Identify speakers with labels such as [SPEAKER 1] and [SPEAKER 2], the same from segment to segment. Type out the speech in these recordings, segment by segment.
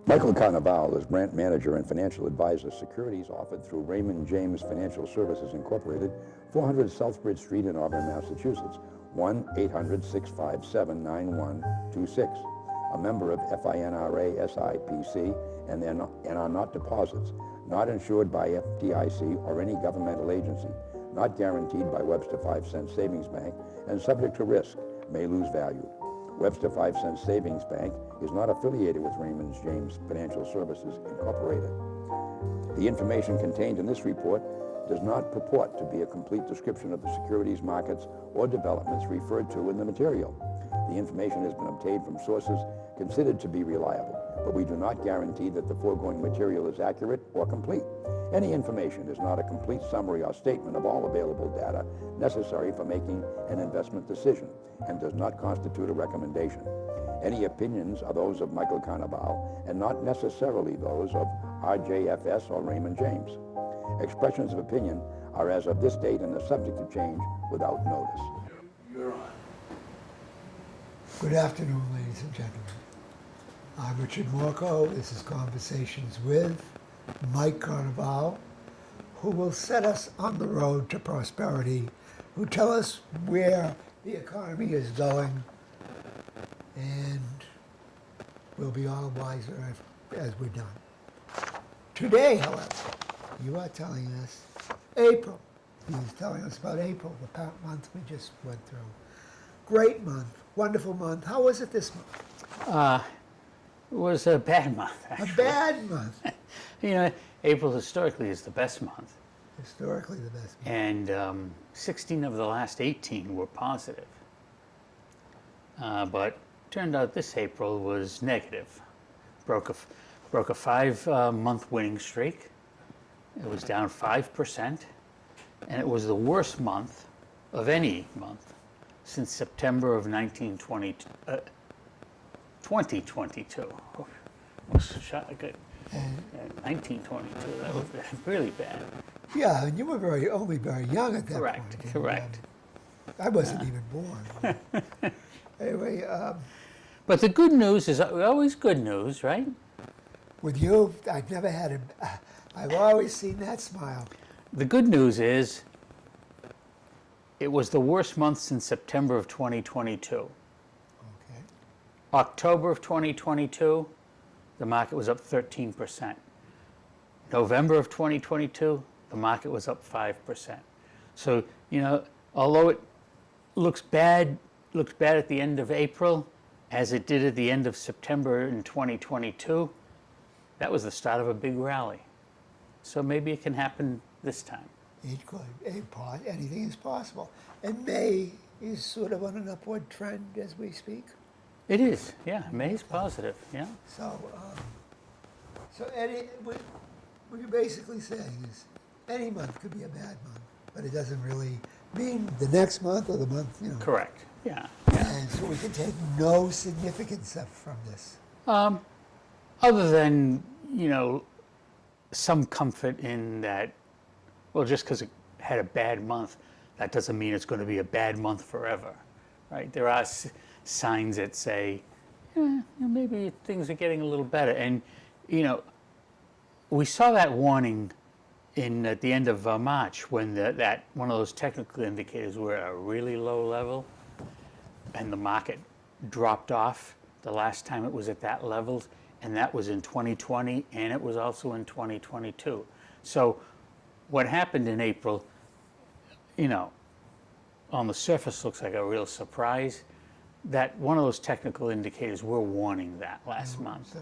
[SPEAKER 1] Michael Carnevale is Grant Manager and Financial Advisor. Securities offered through Raymond James Financial Services Incorporated, 400 Southbridge Street in Auburn, Massachusetts, 1-800-657-9126. A member of FINRA SIPC and are not deposits, not insured by FDIC or any governmental agency, not guaranteed by Webster 5 Cent Savings Bank, and subject to risk, may lose value. Webster 5 Cent Savings Bank is not affiliated with Raymond James Financial Services Incorporated. The information contained in this report does not purport to be a complete description of the securities markets or developments referred to in the material. The information has been obtained from sources considered to be reliable, but we do not guarantee that the foregoing material is accurate or complete. Any information is not a complete summary or statement of all available data necessary for making an investment decision and does not constitute a recommendation. Any opinions are those of Michael Carnevale and not necessarily those of RJFS or Raymond James. Expressions of opinion are as of this date and are subject to change without notice.
[SPEAKER 2] You're on.
[SPEAKER 3] Good afternoon, ladies and gentlemen. I'm Richard Morco. This is Conversations with Mike Carnevale, who will set us on the road to prosperity, who tell us where the economy is going, and we'll be all wiser as we're done. Today, however, you are telling us April. He's telling us about April, the month we just went through. Great month, wonderful month. How was it this month?
[SPEAKER 2] It was a bad month, actually.
[SPEAKER 3] A bad month.
[SPEAKER 2] You know, April historically is the best month.
[SPEAKER 3] Historically the best month.
[SPEAKER 2] And 16 of the last 18 were positive. But turned out this April was negative. Broke a 5-month winning streak. It was down 5%. And it was the worst month of any month since September of 2022. Good. 1922. That was really bad.
[SPEAKER 3] Yeah, and you were only very young at that point.
[SPEAKER 2] Correct.
[SPEAKER 3] I wasn't even born. Anyway.
[SPEAKER 2] But the good news is always good news, right?
[SPEAKER 3] With you, I've never had I've always seen that smile.
[SPEAKER 2] The good news is it was the worst month since September of 2022.
[SPEAKER 3] Okay.
[SPEAKER 2] October of 2022, the market was up 13%. November of 2022, the market was up 5%. So, you know, although it looked bad at the end of April, as it did at the end of September in 2022, that was the start of a big rally. So maybe it can happen this time.
[SPEAKER 3] It could. Anything is possible. And May is sort of on an upward trend as we speak.
[SPEAKER 2] It is, yeah. May is positive, yeah.
[SPEAKER 3] So what you're basically saying is any month could be a bad month, but it doesn't really mean the next month or the month, you know.
[SPEAKER 2] Correct, yeah.
[SPEAKER 3] And so we can take no significance from this.
[SPEAKER 2] Other than, you know, some comfort in that, well, just because it had a bad month, that doesn't mean it's going to be a bad month forever, right? There are signs that say, maybe things are getting a little better. And, you know, we saw that warning at the end of March when that one of those technical indicators were at a really low level and the market dropped off the last time it was at that level, and that was in 2020 and it was also in 2022. So what happened in April, you know, on the surface looks like a real surprise. That one of those technical indicators were warning that last month.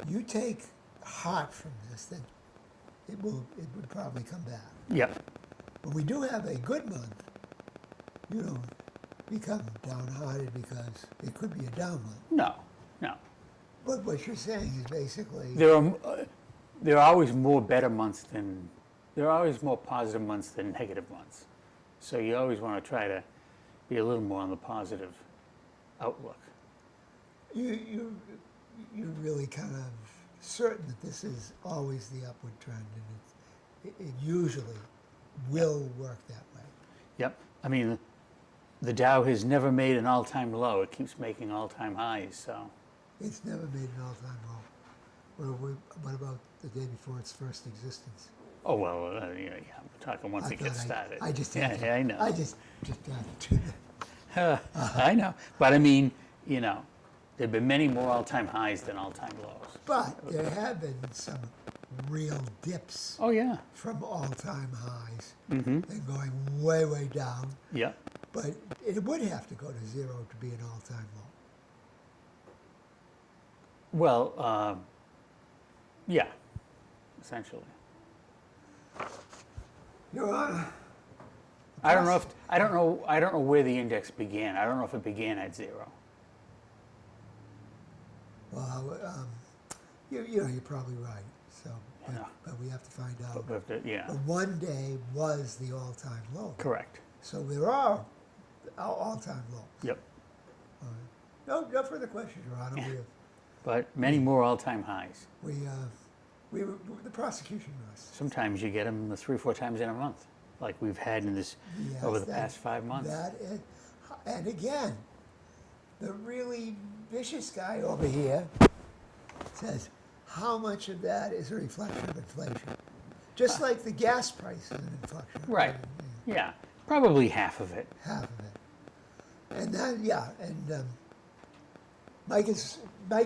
[SPEAKER 3] You take heart from this that it would probably come back.
[SPEAKER 2] Yep.
[SPEAKER 3] When we do have a good month, you don't become downhearted because it could be a down month.
[SPEAKER 2] No.
[SPEAKER 3] But what you're saying is basically
[SPEAKER 2] there are always more better months than there are always more positive months than negative months. So you always want to try to be a little more on the positive outlook.
[SPEAKER 3] You're really kind of certain that this is always the upward trend, and it usually will work that way.
[SPEAKER 2] Yep. I mean, the Dow has never made an all-time low. It keeps making all-time highs, so.
[SPEAKER 3] It's never made an all-time low. What about the day before its first existence?
[SPEAKER 2] Oh, well, yeah, we're talking once it gets started.
[SPEAKER 3] I just
[SPEAKER 2] yeah,
[SPEAKER 3] had to,
[SPEAKER 2] yeah, I know.
[SPEAKER 3] I just had to do that.
[SPEAKER 2] I know. But I mean, you know, there have been many more all-time highs than all-time lows.
[SPEAKER 3] But there have been some real dips
[SPEAKER 2] Oh, yeah.
[SPEAKER 3] from all-time highs
[SPEAKER 2] Mm-hmm.
[SPEAKER 3] and going way, way down.
[SPEAKER 2] Yeah.
[SPEAKER 3] But it would have to go to zero to be an all-time low.
[SPEAKER 2] Well, yeah, essentially.
[SPEAKER 3] Your Honor,
[SPEAKER 2] I don't know where the index began. I don't know if it began at zero.
[SPEAKER 3] well, you're probably right. So,
[SPEAKER 2] Yeah.
[SPEAKER 3] but we have to find out.
[SPEAKER 2] But we have to, yeah,
[SPEAKER 3] The one day was the all-time low.
[SPEAKER 2] correct.
[SPEAKER 3] So there are all-time lows.
[SPEAKER 2] Yep.
[SPEAKER 3] No further questions, Your Honor.
[SPEAKER 2] But many more all-time highs.
[SPEAKER 3] The prosecution rests.
[SPEAKER 2] Sometimes you get them 3 or 4 times in a month, like we've had in this over the past 5 months.
[SPEAKER 3] And again, the really vicious guy over here says, how much of that is a reflection of inflation? Just like the gas price is an inflection.
[SPEAKER 2] Right. Yeah, probably half of it.
[SPEAKER 3] Half of it. And that, yeah, and Mike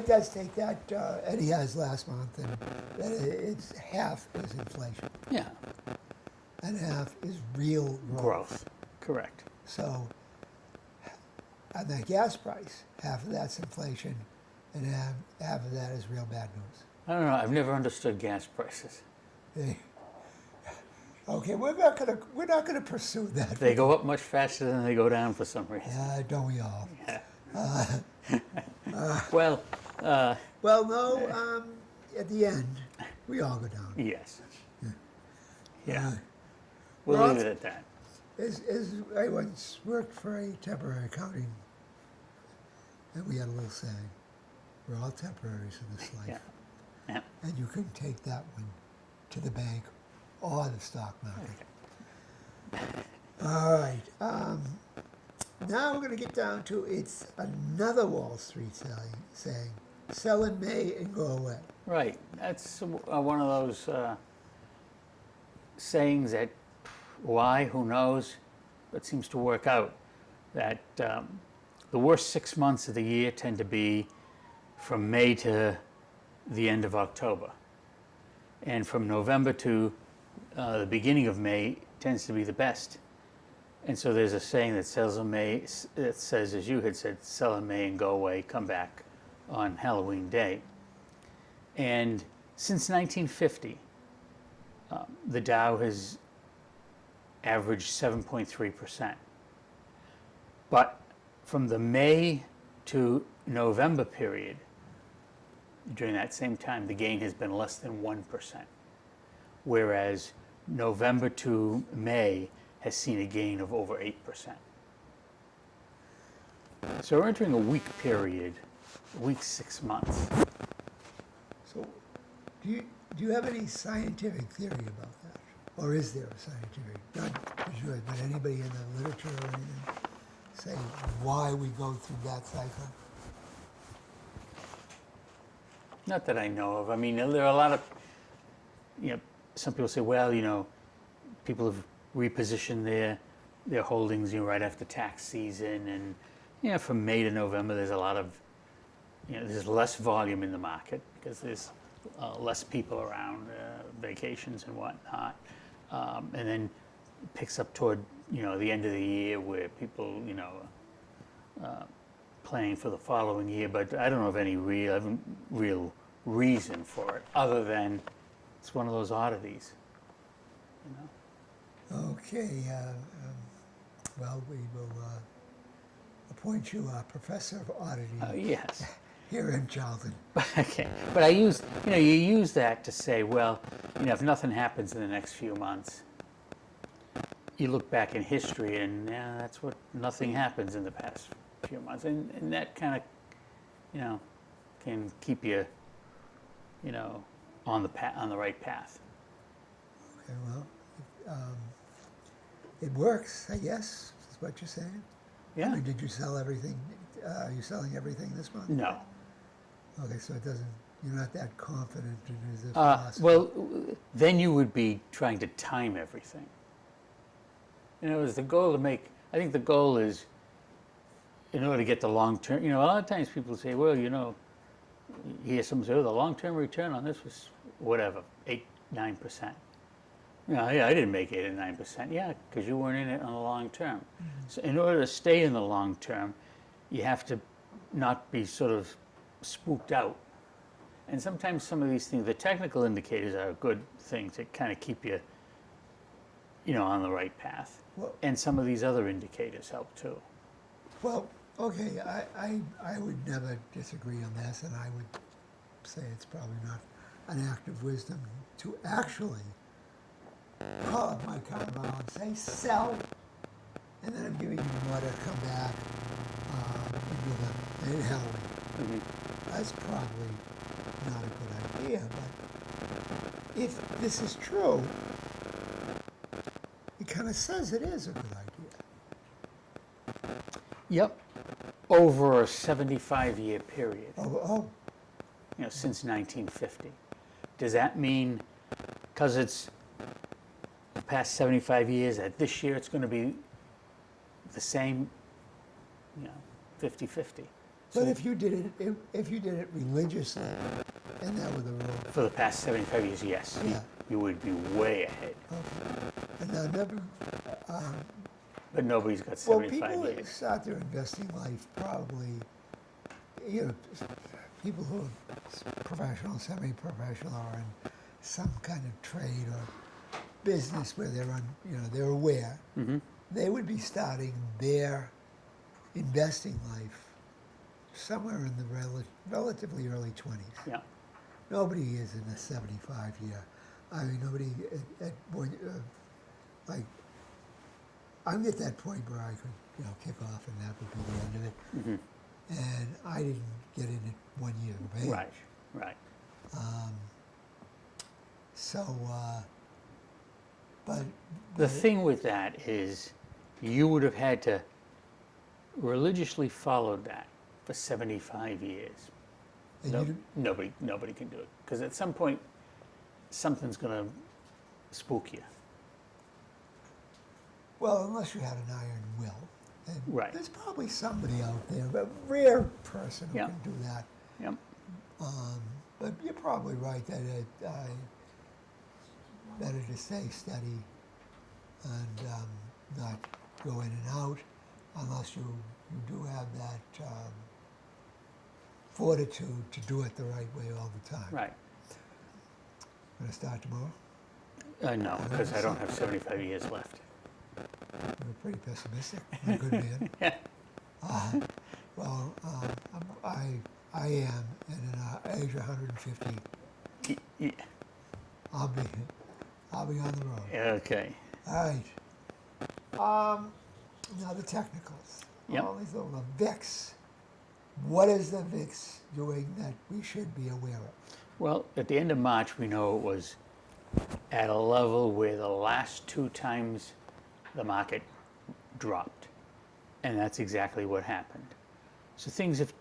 [SPEAKER 3] does take that, and he has last month, and it's half is inflation,
[SPEAKER 2] Yeah,
[SPEAKER 3] and half is real growth.
[SPEAKER 2] correct.
[SPEAKER 3] So, on that gas price, half of that's inflation, and half of that is real bad news.
[SPEAKER 2] I don't know. I've never understood gas prices.
[SPEAKER 3] Okay, we're not gonna pursue that.
[SPEAKER 2] They go up much faster than they go down for some reason.
[SPEAKER 3] Don't we all?
[SPEAKER 2] Well,
[SPEAKER 3] Well, no. At the end, we all go down.
[SPEAKER 2] yes.
[SPEAKER 3] Uh,
[SPEAKER 2] Yeah. We'll
[SPEAKER 3] Well,
[SPEAKER 2] leave it at that.
[SPEAKER 3] As I once worked for a temporary accounting, and we had a little saying, we're all temporaries in this life.
[SPEAKER 2] Yeah. Yeah.
[SPEAKER 3] And you can take that one to the bank or the stock market. All right. Now we're going to get down to it's another Wall Street saying, sell in May and go away.
[SPEAKER 2] Right. That's one of those sayings that why, who knows, but seems to work out. That the worst 6 months of the year tend to be from May to the end of October. And from November to the beginning of May tends to be the best. And so there's a saying that sells in May, that says, as you had said, sell in May and go away, come back on Halloween Day. And since 1950, the Dow has averaged 7.3%. But from the May to November period, during that same time, the gain has been less than 1%. Whereas November to May has seen a gain of over 8%. So we're entering a weak period, a weak 6 months.
[SPEAKER 3] So, do you have any scientific theory about that? Or is there a scientific, not sure, but anybody in the literature or anything say why we go through that cycle?
[SPEAKER 2] Not that I know of. I mean, there are a lot of, some people say, well, people have repositioned their holdings, right after tax season, and from May to November, there's a lot of, there's less volume in the market because there's less people around, vacations and whatnot, and then it picks up toward the end of the year where people planning for the following year. But I don't know of any real reason for it other than it's one of those oddities.
[SPEAKER 3] Okay, well, we will appoint you a professor of oddity
[SPEAKER 2] Yes.
[SPEAKER 3] here in Charlton.
[SPEAKER 2] Okay, but I use, you use that to say, well, if nothing happens in the next few months, you look back in history and that's what, nothing happens in the past few months, and that kind of, can keep you, on the right path.
[SPEAKER 3] Okay, well, it works, I guess. what you're saying?
[SPEAKER 2] Yeah.
[SPEAKER 3] I mean, did you sell everything? Are you selling everything this month?
[SPEAKER 2] No.
[SPEAKER 3] Okay, so it doesn't, you're not that confident in the
[SPEAKER 2] Uh,
[SPEAKER 3] philosophy.
[SPEAKER 2] well, then you would be trying to time everything. You know, it's the goal to make, I think the goal is, in order to get the long term, you know, a lot of times people say, well, you know, you hear someone say, oh, the long term return on this was whatever, 8, 9%. You know, yeah, I didn't make 8 or 9%. Yeah, because you weren't in it on the long term. So in order to stay in the long term, you have to not be sort of spooked out. And sometimes some of these things, the technical indicators are a good thing to kind of keep you, you know, on the right path.
[SPEAKER 3] Well-
[SPEAKER 2] And some of these other indicators help too.
[SPEAKER 3] Well, okay, I would never disagree on this, and I would say it's probably not an act of wisdom to actually call up my Carnevale and say, sell, and then I'm giving you more to come back into the Halloween. That's probably not a good idea, but if this is true, it kind of says it is a good idea.
[SPEAKER 2] Yep. Over a 75-year period,
[SPEAKER 3] Oh,
[SPEAKER 2] you know, since 1950. Does that mean, because it's the past 75 years, that this year it's going to be the same, you know, 50-50?
[SPEAKER 3] but if you did it religiously, and that were the rule,
[SPEAKER 2] For the past 75 years, yes,
[SPEAKER 3] Yeah.
[SPEAKER 2] you would be way ahead.
[SPEAKER 3] okay. And now never,
[SPEAKER 2] But nobody's got
[SPEAKER 3] well,
[SPEAKER 2] 75
[SPEAKER 3] people
[SPEAKER 2] years.
[SPEAKER 3] start their investing life probably, you know, people who are professional, semi-professional, or in some kind of trade or business where they're they're aware, they would be starting their investing life somewhere in the relatively early 20s.
[SPEAKER 2] Yeah.
[SPEAKER 3] Nobody is in a 75-year. I mean, nobody at point, like, I'm at that point where I could, you know, kick off and that would be the end of it. And I didn't get in at 1 year of age.
[SPEAKER 2] Right, right.
[SPEAKER 3] So, but
[SPEAKER 2] The thing with that is you would have had to religiously follow that for 75 years.
[SPEAKER 3] and
[SPEAKER 2] No,
[SPEAKER 3] you,
[SPEAKER 2] nobody can do it. Because at some point, something's going to spook you.
[SPEAKER 3] well, unless you had an iron will, and
[SPEAKER 2] Right.
[SPEAKER 3] there's probably somebody out there, a rare person who
[SPEAKER 2] Yeah.
[SPEAKER 3] can do that.
[SPEAKER 2] Yep.
[SPEAKER 3] But you're probably right that better to stay steady and not go in and out unless you do have that fortitude to do it the right way all the time.
[SPEAKER 2] Right.
[SPEAKER 3] Going to start tomorrow?
[SPEAKER 2] No, because I don't have 75 years left.
[SPEAKER 3] You're pretty pessimistic. You're a good man.
[SPEAKER 2] Yeah.
[SPEAKER 3] Well, I am, and at age 150,
[SPEAKER 2] Yeah.
[SPEAKER 3] I'll be on the road.
[SPEAKER 2] Okay.
[SPEAKER 3] All right. Now the technicals.
[SPEAKER 2] Yep.
[SPEAKER 3] All these little VIX. What is the VIX doing that we should be aware of?
[SPEAKER 2] Well, at the end of March, we know it was at a level where the last 2 times the market dropped. And that's exactly what happened. So things have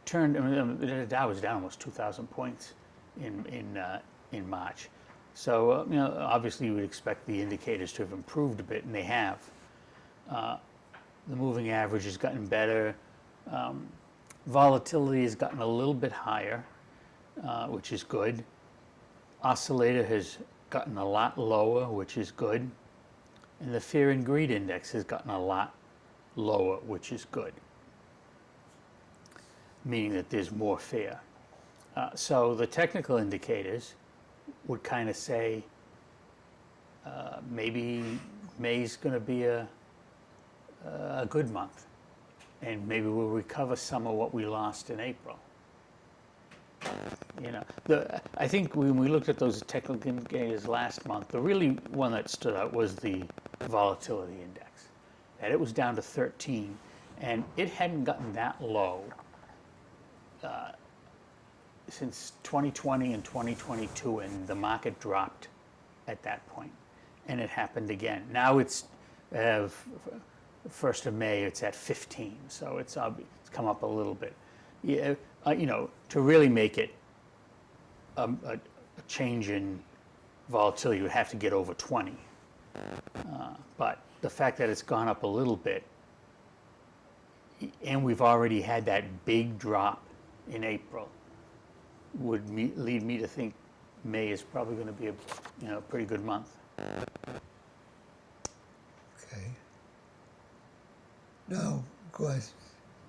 [SPEAKER 2] turned, I mean, the Dow was down almost 2,000 points in March. So, you know, obviously you would expect the indicators to have improved a bit, and they have. The moving average has gotten better. Volatility has gotten a little bit higher, which is good. Oscillator has gotten a lot lower, which is good. And the fear and greed index has gotten a lot lower, which is good, meaning that there's more fear. So the technical indicators would kind of say maybe May's going to be a good month, and maybe we'll recover some of what we lost in April. You know, I think when we looked at those technical indicators last month, the really one that stood out was the volatility index. That it was down to 13, and it hadn't gotten that low since 2020 and 2022, and the market dropped at that point, and it happened again. Now it's the 1st of May, it's at 15. So it's come up a little bit. Yeah, you know, to really make it a change in volatility, you would have to get over 20. But the fact that it's gone up a little bit, and we've already had that big drop in April, would lead me to think May is probably going to be a pretty good month.
[SPEAKER 3] Okay. Now, of course,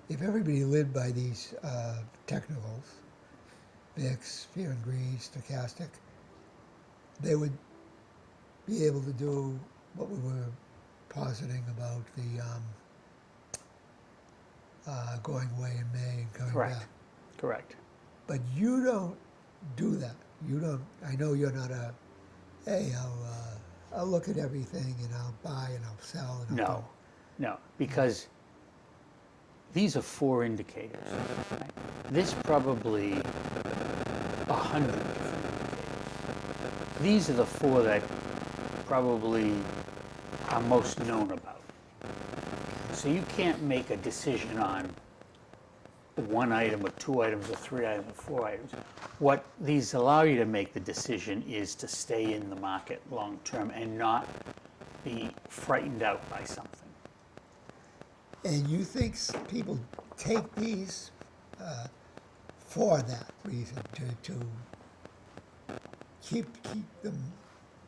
[SPEAKER 3] if everybody lived by these technicals, VIX, fear and greed, stochastic, they would be able to do what we were positing about the going away in May and coming
[SPEAKER 2] Correct.
[SPEAKER 3] back.
[SPEAKER 2] Correct.
[SPEAKER 3] But you don't do that. You don't. I know you're not a. Hey, I'll look at everything and I'll buy and I'll sell. And I'll
[SPEAKER 2] No, because these are 4 indicators. Right? There's probably 100 different indicators. These are the 4 that probably are most known about. So you can't make a decision on 1 item or 2 items or 3 items or 4 items. What these allow you to make the decision is to stay in the market long term and not be frightened out by something.
[SPEAKER 3] And you think people take these for that reason, to keep them?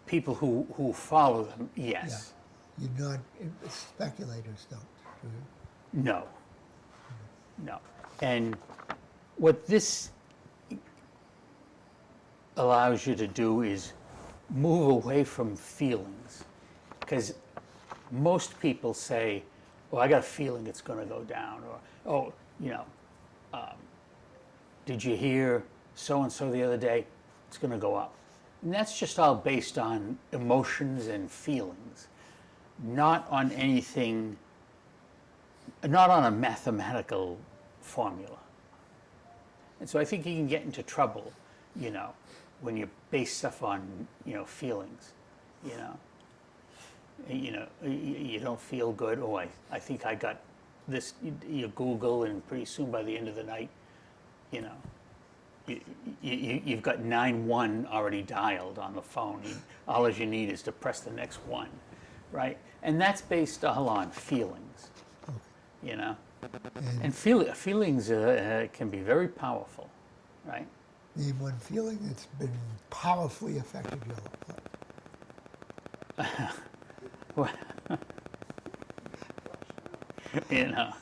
[SPEAKER 2] People who follow them, yes.
[SPEAKER 3] Yeah. You're not, speculators don't, do you?
[SPEAKER 2] No. No. And what this allows you to do is move away from feelings. Because most people say, well, I got a feeling it's going to go down. Or, oh, you know, did you hear so-and-so the other day? It's going to go up. And that's just all based on emotions and feelings, not on anything, not on a mathematical formula. And so I think you can get into trouble, you know, when you base stuff on, you know, feelings, you know. You don't feel good. Oh, I think I got this. You Google, and pretty soon by the end of the night, you know, you've got 911 already dialed on the phone. All you need is to press the next one, right? And that's based all on feelings, you know. And feelings can be very powerful, right?
[SPEAKER 3] Name one feeling that's been powerfully affected your life.
[SPEAKER 2] Well, you know,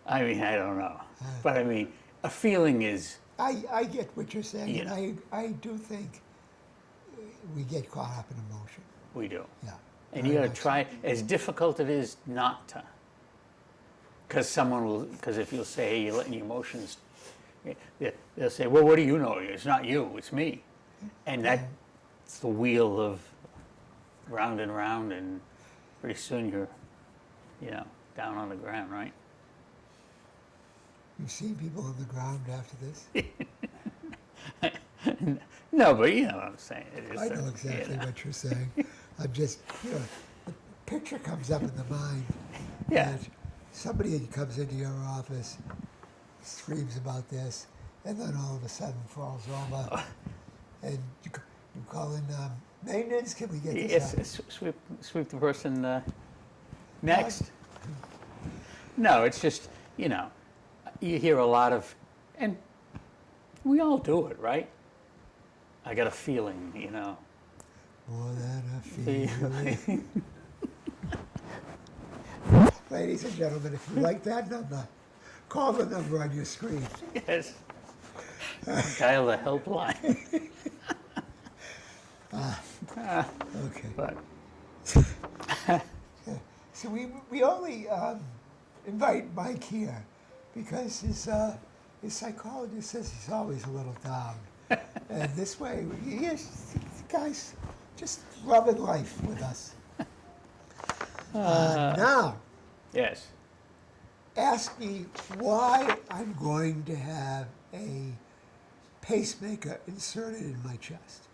[SPEAKER 2] I mean, I don't know. But I mean, a feeling is...
[SPEAKER 3] I get what you're saying,
[SPEAKER 2] Yeah.
[SPEAKER 3] and I do think we get caught up in emotion.
[SPEAKER 2] We do.
[SPEAKER 3] Yeah.
[SPEAKER 2] And you
[SPEAKER 3] very
[SPEAKER 2] got to
[SPEAKER 3] much
[SPEAKER 2] try, as difficult it is not to. Because if you'll say, hey, you're letting your emotions, they'll say, well, what do you know? It's not you, it's me. And that's the wheel of round and round, and pretty soon you're, you know, down on the ground, right?
[SPEAKER 3] You've seen people on the ground after this?
[SPEAKER 2] No, but you know what I'm saying.
[SPEAKER 3] I know exactly what you're saying. I'm just, you know, the picture comes up in the mind.
[SPEAKER 2] Yeah.
[SPEAKER 3] that somebody comes into your office, screams about this, and then all of a sudden falls over. And you call in maintenance, can we get this
[SPEAKER 2] Yes, sweep the person next. No, it's just, you know, you hear a lot of, and we all do it, right? I got a feeling, you know.
[SPEAKER 3] More than a feeling. Ladies and gentlemen, if you like that number, call the number on your screen.
[SPEAKER 2] Yes. Dial the helpline.
[SPEAKER 3] Okay.
[SPEAKER 2] But
[SPEAKER 3] So we only invite Mike here because his psychologist says he's always a little down. And this way, the guy's just loving life with us. Now,
[SPEAKER 2] yes.
[SPEAKER 3] ask me why I'm going to have a pacemaker inserted in my chest.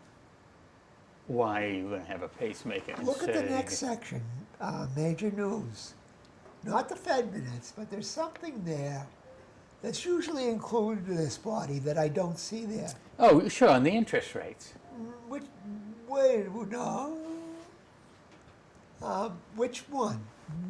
[SPEAKER 2] Why are you going to have a pacemaker
[SPEAKER 3] Look at the
[SPEAKER 2] inserted?
[SPEAKER 3] next section, major news. not the Fed minutes, but there's something there that's usually included in this body that I don't see there.
[SPEAKER 2] Oh, sure, on the interest rates.
[SPEAKER 3] Which, wait, no. Which one?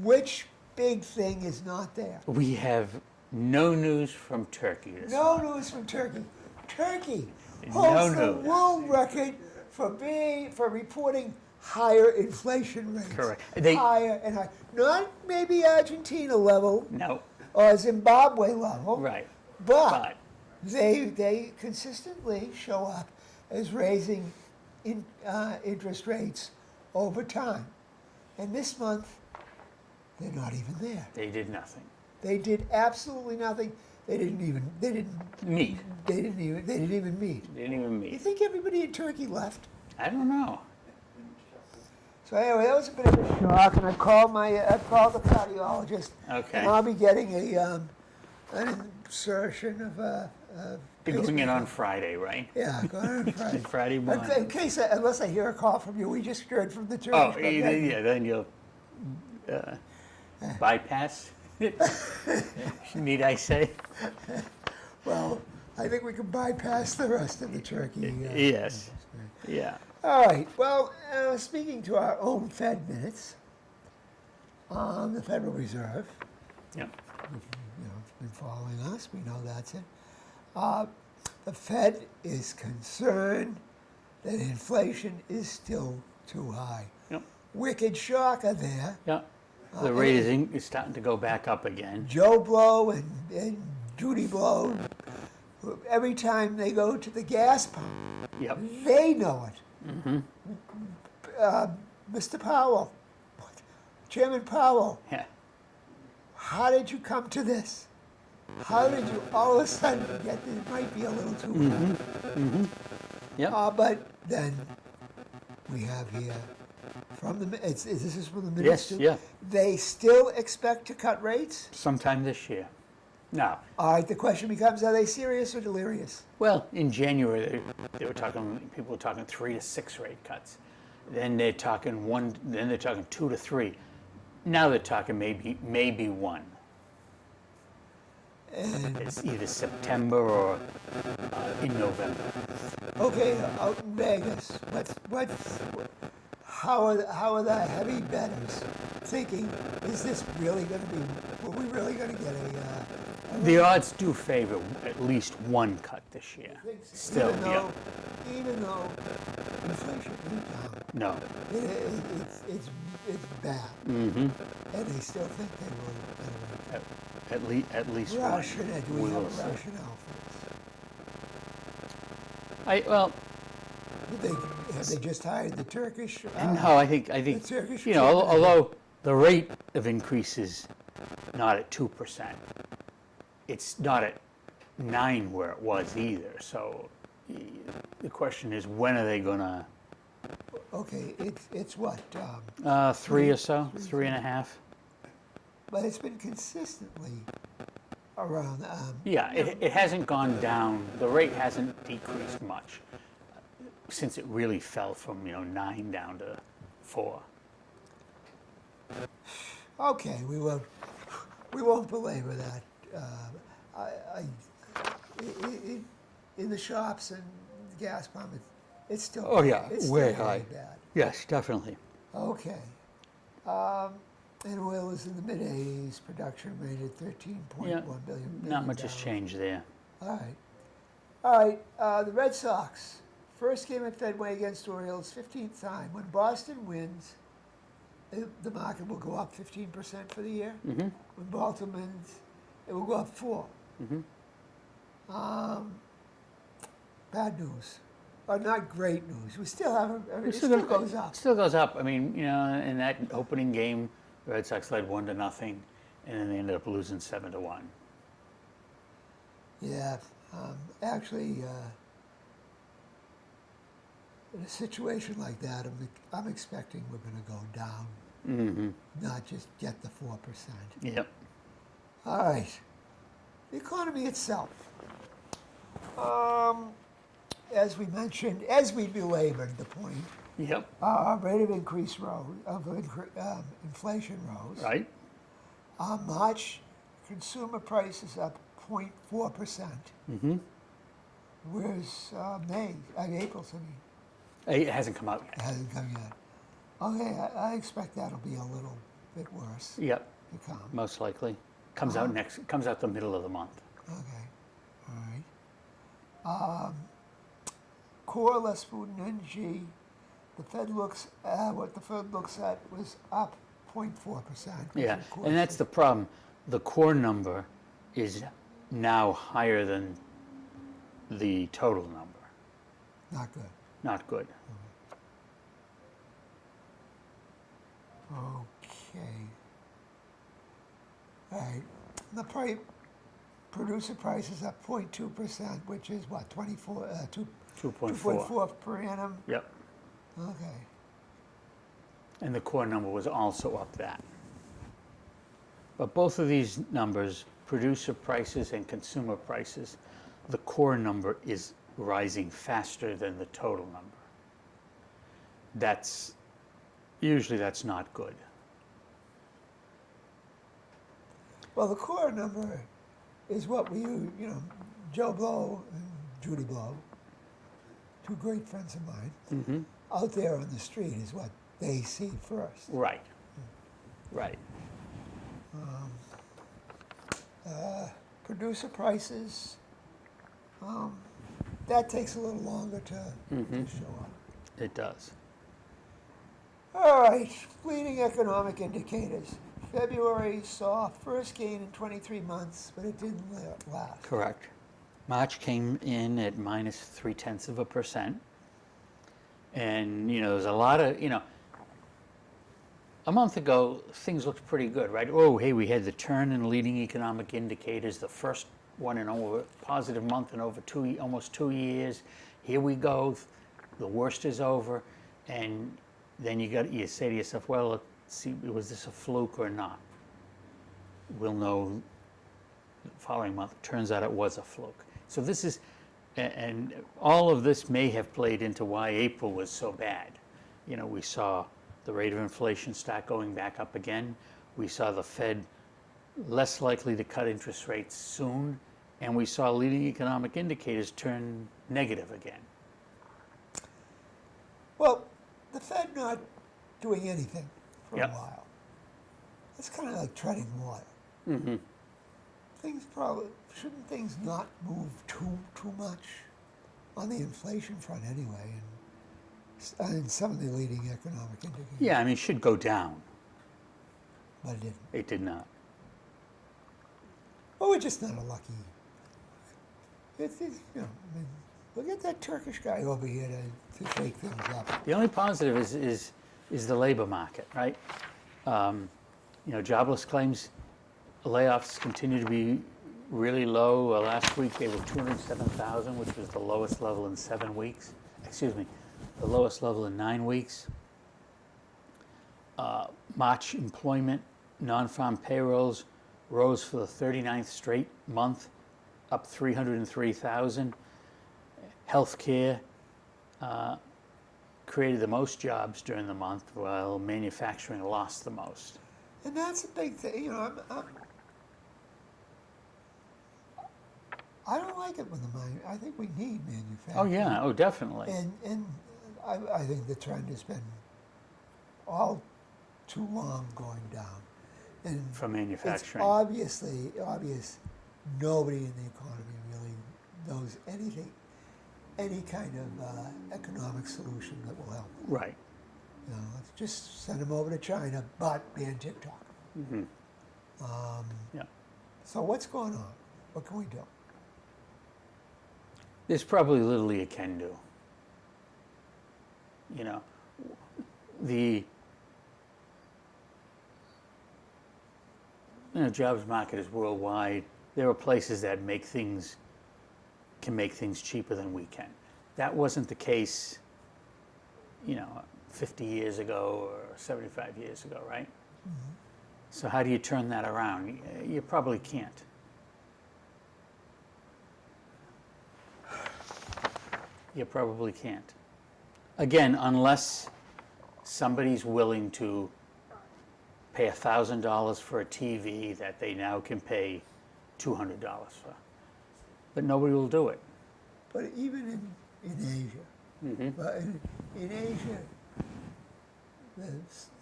[SPEAKER 3] Which big thing is not there?
[SPEAKER 2] We have no news from Turkey this
[SPEAKER 3] No
[SPEAKER 2] month.
[SPEAKER 3] news from Turkey. Turkey
[SPEAKER 2] No
[SPEAKER 3] holds the
[SPEAKER 2] news.
[SPEAKER 3] world record for reporting higher inflation rates.
[SPEAKER 2] Correct.
[SPEAKER 3] Higher and higher. Not maybe Argentina level
[SPEAKER 2] No,
[SPEAKER 3] or Zimbabwe level.
[SPEAKER 2] right.
[SPEAKER 3] But they consistently show up as raising interest rates over time. And this month, they're not even there.
[SPEAKER 2] They did nothing.
[SPEAKER 3] They did absolutely nothing. They didn't even
[SPEAKER 2] Meet.
[SPEAKER 3] They didn't even meet.
[SPEAKER 2] They didn't even
[SPEAKER 3] You
[SPEAKER 2] meet.
[SPEAKER 3] think everybody in Turkey left?
[SPEAKER 2] I don't know.
[SPEAKER 3] So anyway, that was a bit of a shock, and I called the cardiologist.
[SPEAKER 2] Okay.
[SPEAKER 3] And I'll be getting an insertion of
[SPEAKER 2] You're going in on Friday, right?
[SPEAKER 3] yeah, going on Friday.
[SPEAKER 2] Friday morning.
[SPEAKER 3] In case, unless I hear a call from you, we just heard from the Turkish.
[SPEAKER 2] Oh,
[SPEAKER 3] but then-
[SPEAKER 2] yeah, then you'll bypass. Need I say?
[SPEAKER 3] Well, I think we can bypass the rest of the Turkey.
[SPEAKER 2] Yes. Yeah.
[SPEAKER 3] All right. Well, speaking to our own Fed minutes, the Federal Reserve,
[SPEAKER 2] Yep.
[SPEAKER 3] been following us. We know that's it. The Fed is concerned that inflation is still too high.
[SPEAKER 2] Yep.
[SPEAKER 3] Wicked shocker there.
[SPEAKER 2] Yep. The rate is starting to go back up again.
[SPEAKER 3] Joe Blow and Judy Blow, every time they go to the gas pump,
[SPEAKER 2] Yep.
[SPEAKER 3] they know it. Mr. Powell, Chairman Powell,
[SPEAKER 2] Yeah.
[SPEAKER 3] how did you come to this? How did you all of a sudden get that it might be a little too high?
[SPEAKER 2] Yep.
[SPEAKER 3] But then we have here from this is from the
[SPEAKER 2] Yes,
[SPEAKER 3] minister.
[SPEAKER 2] yeah.
[SPEAKER 3] They still expect to cut rates.
[SPEAKER 2] Sometime this year. Now,
[SPEAKER 3] All right. The question becomes: are they serious or delirious?
[SPEAKER 2] well, in January they were talking. People were talking 3 to 6 rate cuts. Then they're talking 1. Then they're talking 2 to 3. Now they're talking maybe 1.
[SPEAKER 3] And
[SPEAKER 2] It's either September or in November.
[SPEAKER 3] okay, out in Vegas, how are the heavy bettors thinking? Is this really going to be? Are we really going to get a?
[SPEAKER 2] The odds do favor at least 1 cut this year. Still,
[SPEAKER 3] even though inflation is down,
[SPEAKER 2] No.
[SPEAKER 3] it's bad, and they still think they will.
[SPEAKER 2] At least 1.
[SPEAKER 3] Rationale? Do we
[SPEAKER 2] We
[SPEAKER 3] have
[SPEAKER 2] will
[SPEAKER 3] a
[SPEAKER 2] see.
[SPEAKER 3] rationale for this?
[SPEAKER 2] Well,
[SPEAKER 3] Have they just hired the Turkish?
[SPEAKER 2] no, I think
[SPEAKER 3] Turkish
[SPEAKER 2] you know,
[SPEAKER 3] treatment.
[SPEAKER 2] although the rate of increase is not at 2%, it's not at 9 where it was either. So the question is, when are they going to
[SPEAKER 3] Okay, it's what?
[SPEAKER 2] 3 or so, 3.5?
[SPEAKER 3] But it's been consistently around.
[SPEAKER 2] Yeah, it hasn't gone down. The rate hasn't decreased much since it really fell from 9 down to 4.
[SPEAKER 3] Okay, we won't belabor that. In the shops and the gas pump, it's still.
[SPEAKER 2] Oh, yeah,
[SPEAKER 3] it's
[SPEAKER 2] way
[SPEAKER 3] still
[SPEAKER 2] high.
[SPEAKER 3] really bad.
[SPEAKER 2] Yes, definitely.
[SPEAKER 3] Okay. And oil is in the mid-80s. Production rate at 13.1
[SPEAKER 2] Yeah,
[SPEAKER 3] billion.
[SPEAKER 2] not much has
[SPEAKER 3] barrels.
[SPEAKER 2] changed there.
[SPEAKER 3] All right. The Red Sox, first game at Fenway against Orioles, 15th time. When Boston wins, the market will go up 15% for the year.
[SPEAKER 2] Mm-hmm.
[SPEAKER 3] When Baltimore wins, it will go up 4%.
[SPEAKER 2] Mm-hmm.
[SPEAKER 3] Bad news. Or not great news. We still have it
[SPEAKER 2] Still
[SPEAKER 3] still goes up.
[SPEAKER 2] Still goes up. I mean, in that opening game, the Red Sox led 1-0, and then they ended up losing 7-1.
[SPEAKER 3] Yeah. Actually, in a situation like that, I'm expecting we're going to go down,
[SPEAKER 2] Mm-hmm.
[SPEAKER 3] not just get the 4%.
[SPEAKER 2] Yep.
[SPEAKER 3] All right. The economy itself. As we mentioned, as we belabored the point,
[SPEAKER 2] Yep.
[SPEAKER 3] our rate of inflation rose.
[SPEAKER 2] Right.
[SPEAKER 3] March consumer prices up 0.4%.
[SPEAKER 2] Mm-hmm.
[SPEAKER 3] Where's May? April's, I mean.
[SPEAKER 2] It hasn't come out
[SPEAKER 3] It
[SPEAKER 2] yet.
[SPEAKER 3] hasn't come yet. Okay, I expect that'll be a little bit worse
[SPEAKER 2] Yep,
[SPEAKER 3] to come.
[SPEAKER 2] most likely. Comes out comes out the middle of the month.
[SPEAKER 3] Okay, all right. Core less food and energy. The Fed looks what the Fed looks at was up 0.4%.
[SPEAKER 2] Yeah, and that's the problem. The core number is now higher than the total number.
[SPEAKER 3] Not good.
[SPEAKER 2] Not good.
[SPEAKER 3] Okay. All right. The producer price is up 0.2%, which is what,
[SPEAKER 2] 2.4.
[SPEAKER 3] 2.4 per annum?
[SPEAKER 2] Yep.
[SPEAKER 3] Okay.
[SPEAKER 2] And the core number was also up that. But both of these numbers, producer prices and consumer prices, the core number is rising faster than the total number. Usually that's not good.
[SPEAKER 3] Well, the core number is what Joe Blow and Judy Blow, two great friends of mine, out there on the street is what they see first.
[SPEAKER 2] Right. Right.
[SPEAKER 3] Producer prices, that takes a little longer to show up.
[SPEAKER 2] It does.
[SPEAKER 3] All right, leading economic indicators. February saw first gain in 23 months, but it didn't last.
[SPEAKER 2] Correct. March came in at -0.3%. And, there's a lot of, a month ago, things looked pretty good, right? Oh, hey, we had the turn in leading economic indicators, the first one in over positive month in over almost 2 years. Here we go. The worst is over. And then you say to yourself, well, let's see, was this a fluke or not? We'll know the following month. Turns out it was a fluke. So this is, and all of this may have played into why April was so bad. We saw the rate of inflation start going back up again. We saw the Fed less likely to cut interest rates soon, and we saw leading economic indicators turn negative again.
[SPEAKER 3] Well, the Fed not doing anything for
[SPEAKER 2] Yep.
[SPEAKER 3] a while. It's kind of like treading water.
[SPEAKER 2] Mm-hmm.
[SPEAKER 3] Shouldn't things not move too much on the inflation front anyway, and some of the leading economic indicators.
[SPEAKER 2] Yeah, I mean, it should go down.
[SPEAKER 3] But it didn't.
[SPEAKER 2] It did not.
[SPEAKER 3] Well, we're just not a lucky. Look at that Turkish guy over here to shake things up.
[SPEAKER 2] The only positive is the labor market, right? Jobless claims, layoffs continue to be really low. Last week they were 207,000, which was the lowest level in 7 weeks. Excuse me, the lowest level in 9 weeks. March employment, non-farm payrolls rose for the 39th straight month, up 303,000. Healthcare created the most jobs during the month, while manufacturing lost the most.
[SPEAKER 3] And that's a big thing. I don't like it when I think we need manufacturing.
[SPEAKER 2] Oh yeah, oh definitely.
[SPEAKER 3] And I think the trend has been all too long going down. And
[SPEAKER 2] For manufacturing.
[SPEAKER 3] It's obvious nobody in the economy really knows anything, any kind of economic solution that will help.
[SPEAKER 2] Right.
[SPEAKER 3] Let's just send them over to China, but ban TikTok.
[SPEAKER 2] Mm-hmm. Yeah.
[SPEAKER 3] So what's going on? What can we do?
[SPEAKER 2] There's probably little you can do. The jobs market is worldwide. There are places that can make things cheaper than we can. That wasn't the case, 50 years ago or 75 years ago, right?
[SPEAKER 3] Mm-hmm.
[SPEAKER 2] So how do you turn that around? You probably can't. You probably can't. Again, unless somebody's willing to pay $1,000 for a TV that they now can pay $200 for. But nobody will do it.
[SPEAKER 3] But even in Asia, but in Asia,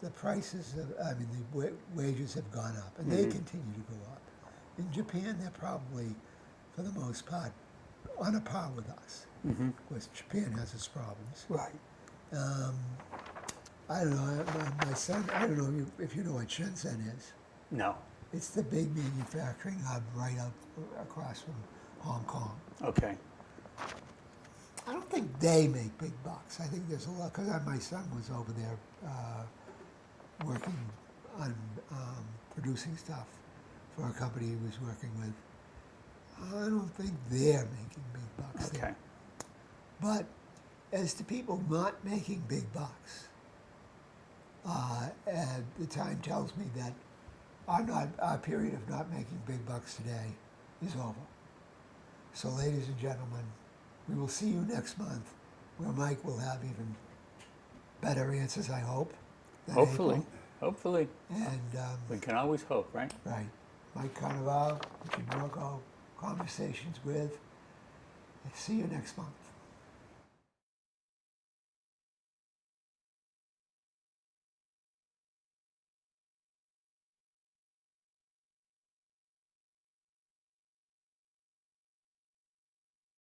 [SPEAKER 3] the prices of, I mean, the wages have gone up, and they continue to go up. In Japan, they're probably, for the most part, on a par with us. Of course, Japan has its problems.
[SPEAKER 2] Right.
[SPEAKER 3] I don't know, my son, I don't know if you know what Shenzhen is.
[SPEAKER 2] No.
[SPEAKER 3] It's the big manufacturing hub right out across from Hong Kong.
[SPEAKER 2] Okay.
[SPEAKER 3] I don't think they make big bucks. I think there's a lot, because my son was over there working on producing stuff for a company he was working with. I don't think they're making big bucks
[SPEAKER 2] Okay.
[SPEAKER 3] there. But as to people not making big bucks, and the time tells me that our period of not making big bucks today is over. So, ladies and gentlemen, we will see you next month, where Mike will have even better answers, I hope. than
[SPEAKER 2] Hopefully.
[SPEAKER 3] April.
[SPEAKER 2] Hopefully.
[SPEAKER 3] And,
[SPEAKER 2] We can always hope, right?
[SPEAKER 3] right, Mike Carnevale, Richard Morco, Conversations with. See you next month.